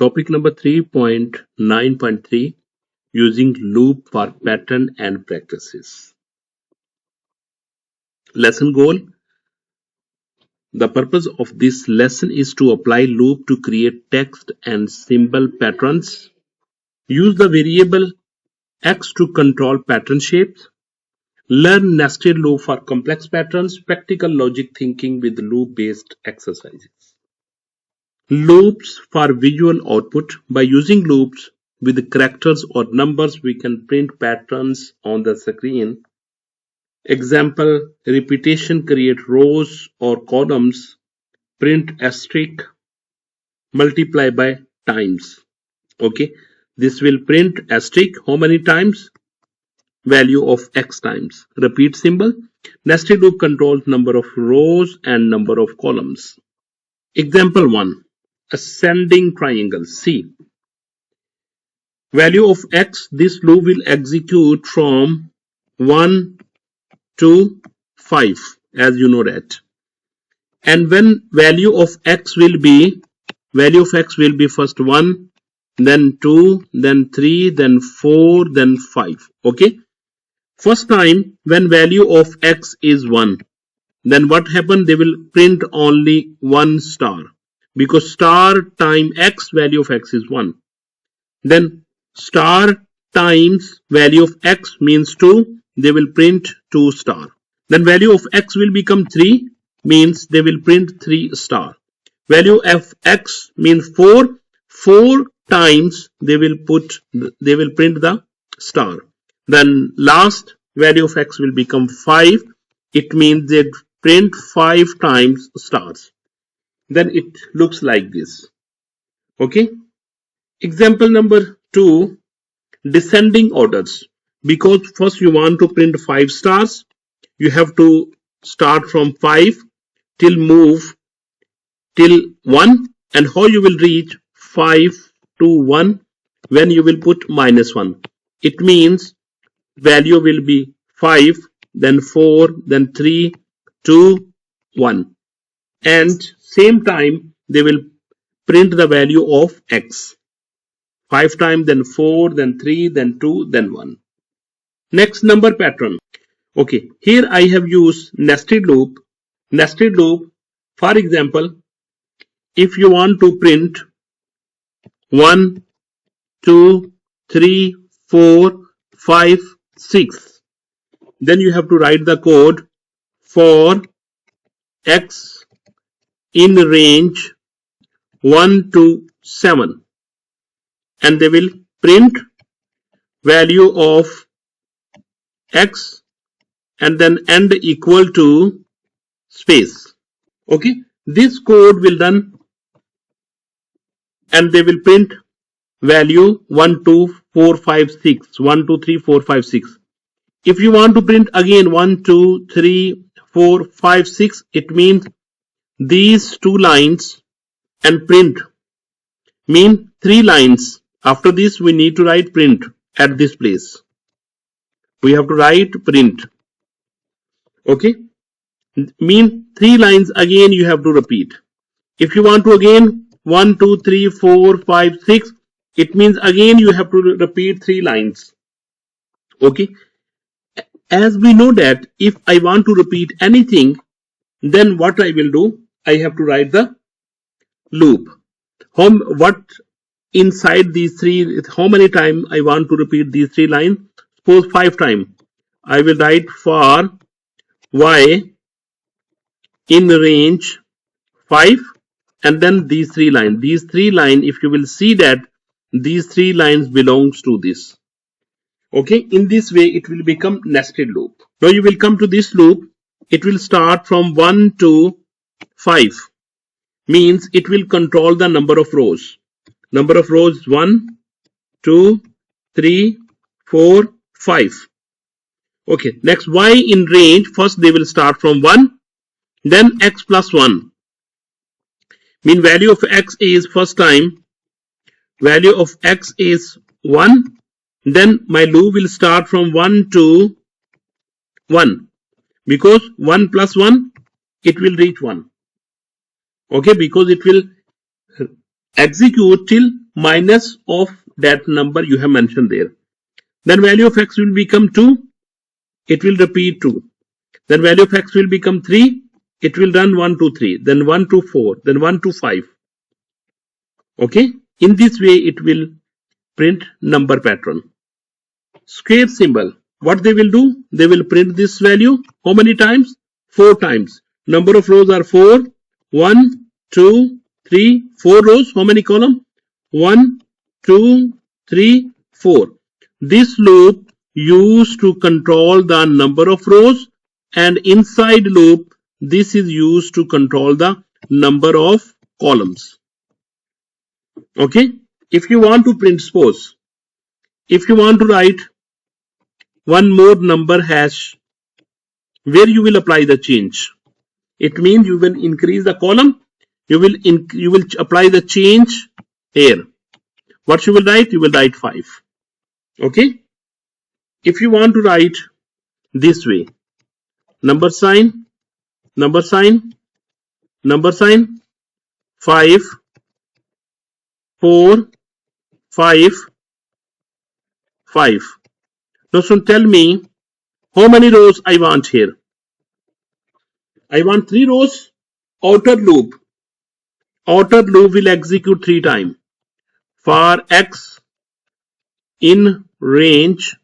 Topic number 3.9.3 Using loop for pattern and practices. Lesson goal. The purpose of this lesson is to apply loop to create text and symbol patterns. Use the variable x to control pattern shapes. Learn nested loop for complex patterns. Practical logic thinking with loop-based exercises. Loops for visual output. By using loops with characters or numbers, we can print patterns on the screen. Example, repetition create rows or columns. Print asterisk, multiply by times. Okay, this will print asterisk how many times? Value of x times. Repeat symbol. Nested loop controls number of rows and number of columns. Example 1. Ascending triangle C. Value of x, this loop will execute from 1 to 5, as you know that. And when value of x will be first 1, then 2, then 3, then 4, then 5. Okay. First time when value of x is 1, then what happened? They will print only 1 star. Because star time x, value of x is 1. Then star times value of x means 2. They will print 2 star. Then value of x will become 3, means they will print 3 star. Value of x means 4. 4 times they will print the star. Then last value of x will become 5. It means they print 5 times stars. Then it looks like this. Okay. Example number 2, descending orders. Because first you want to print 5 stars, you have to start from 5 till move till 1, and how you will reach 5 to 1 when you will put -1. It means value will be 5, then 4, then 3, 2, 1. And same time they will print the value of x. 5 times, then 4, then 3, then 2, then 1. Next, number pattern. Okay, here I have used nested loop. Nested loop, for example, if you want to print 1, 2, 3, 4, 5, 6, then you have to write the code for x in range 1 to 7, and they will print value of x and then end equal to space. Okay, this code will run and they will print value 1, 2, 4, 5, 6, 1, 2, 3, 4, 5, 6. If you want to print again 1, 2, 3, 4, 5, 6, it means these 2 lines and print mean 3 lines. After this we need to write print at this place. We have to write print. Okay, mean 3 lines again you have to repeat. If you want to again 1, 2, 3, 4, 5, 6, it means again you have to repeat 3 lines. Okay, as we know that if I want to repeat anything, then what I will do, I have to write the loop. What inside these 3, how many times I want to repeat these 3 lines? Suppose 5 times. I will write for y in range 5 and then these 3 lines. These 3 lines, if you will see that these 3 lines belongs to this. Okay, in this way it will become nested loop. Now you will come to this loop. It will start from 1 to 5. Means it will control the number of rows. Number of rows 1, 2, 3, 4, 5. Okay, next y in range. First they will start from 1, then x plus 1. Mean value of x is first time. Value of x is 1. Then my loop will start from 1 to 1. Because 1 plus 1, it will reach 1. Okay, because it will execute till minus of that number you have mentioned there. Then value of x will become 2. It will repeat 2. Then value of x will become 3. It will run 1 to 3. Then 1 to 4. Then 1 to 5. Okay. In this way, it will print number pattern. Square symbol. What they will do? They will print this value. How many times? 4 times. Number of rows are 4. 1, 2, 3, 4 rows. How many columns? 1, 2, 3, 4. This loop used to control the number of rows, and inside loop this is used to control the number of columns. Okay. If you want to print, suppose if you want to write one more number hash, where you will apply the change, it means you will increase the column, you will apply the change here. What you will write? You will write 5. Okay. If you want to write this way, number sign, number sign, number sign, 5, 4, 5, 5. Now, so tell me how many rows I want here. I want 3 rows. Outer loop. Outer loop will execute 3 times. For x in range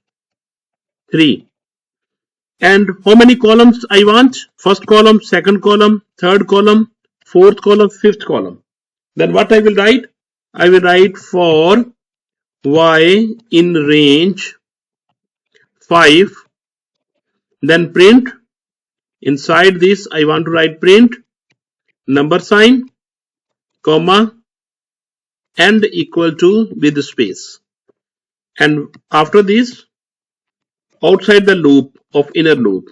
3. And how many columns I want? First column, second column, third column, fourth column, fifth column. Then what I will write? I will write for y in range 5. Then print. Inside this, I want to write print, number sign, comma, and equal to with the space. And after this, outside the loop of inner loop,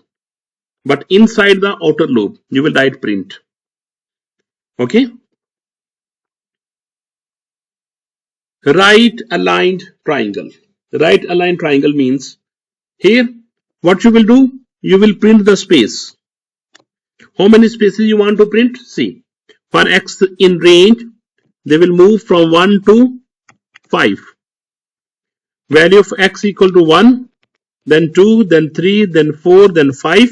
but inside the outer loop, you will write print. Okay. Right aligned triangle. Right aligned triangle means here what you will do, you will print the space. How many spaces you want to print? See, for x in range, they will move from 1 to 5. Value of x equal to 1, then 2, then 3, then 4, then 5.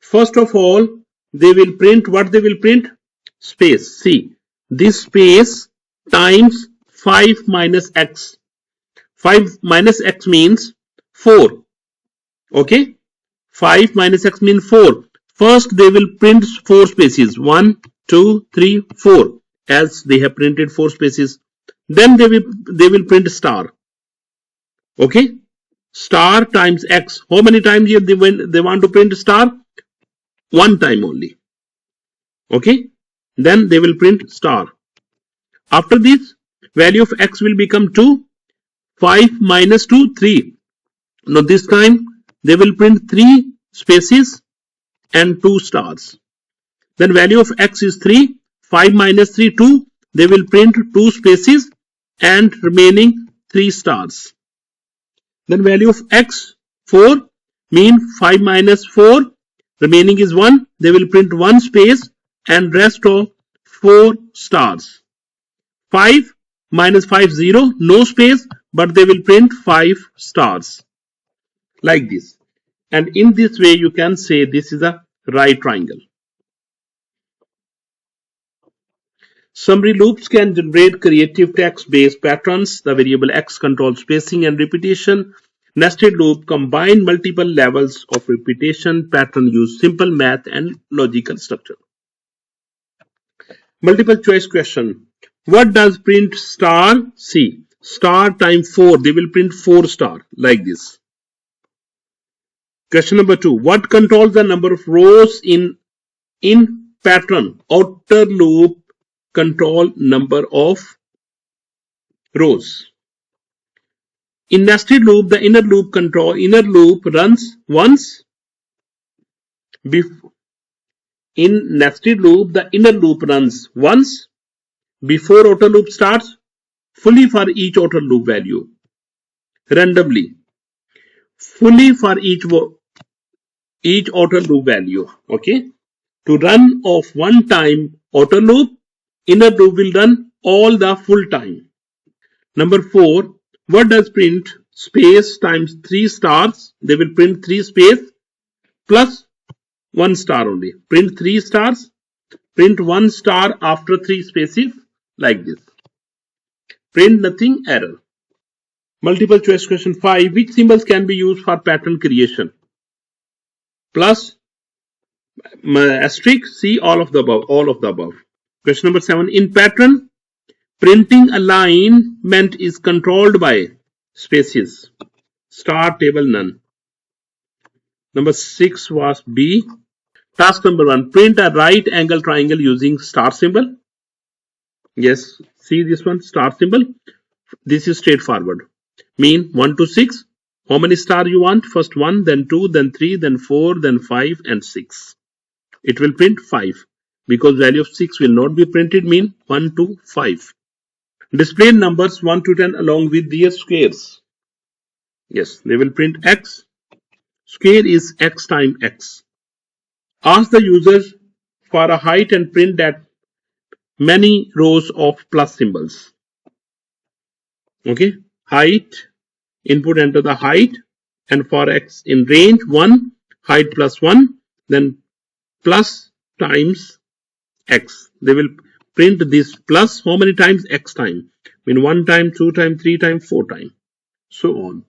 First of all, they will print what they will print? Space. See, this space times 5 minus x. 5 minus x means 4. Okay. 5 minus x means 4. First, they will print 4 spaces. 1, 2, 3, 4. As they have printed 4 spaces. Then they will print star. Okay. Star times x. How many times here they want to print star? 1 time only. Okay. Then they will print star. After this, value of x will become 2. 5 minus 2, 3. Now this time they will print 3 spaces and 2 stars. Then value of x is 3. 5 minus 3, 2. They will print 2 spaces and remaining 3 stars. Then value of x 4 mean 5 minus 4, remaining is 1. They will print 1 space and rest of 4 stars. 5 minus 5 0, no space, but they will print 5 stars like this. And in this way you can say this is a right triangle. Summary loops can generate creative text-based patterns. The variable x controls spacing and repetition. Nested loop combine multiple levels of repetition. Pattern use simple math and logical structure. Multiple choice question. What does print star? See, star times 4. They will print 4 star like this. Question number 2. What controls the number of rows in pattern? Outer loop control number of rows. In nested loop, the inner loop runs once. In nested loop, the inner loop runs once before outer loop starts, fully for each outer loop value, randomly, fully for each outer loop value. Okay. To run off one time outer loop, inner loop will run all the full time. Number 4, what does print space times 3 stars? They will print 3 space plus 1 star only. Print 3 stars, print 1 star after 3 spaces like this. Print nothing, error. Multiple choice question 5. Which symbols can be used for pattern creation? Plus, asterisk, see all of the above, all of the above. Question number 7. In pattern, printing alignment is controlled by spaces. Star, table, none. Number 6 was B. Task number 1. Print a right angle triangle using star symbol. Yes, see this one, star symbol. This is straightforward. Mean 1 to 6. How many stars you want? First 1, then 2, then 3, then 4, then 5 and 6. It will print 5 because value of 6 will not be printed, mean 1 to 5. Display numbers 1 to 10 along with their squares. Yes, they will print x. Square is x times x. Ask the user for a height and print that many rows of plus symbols. Okay, height, input enter the height, and for x in range 1, height plus 1, then plus times x. They will print this plus how many times? X time. Mean 1 time, 2 time, 3 time, 4 time, so on.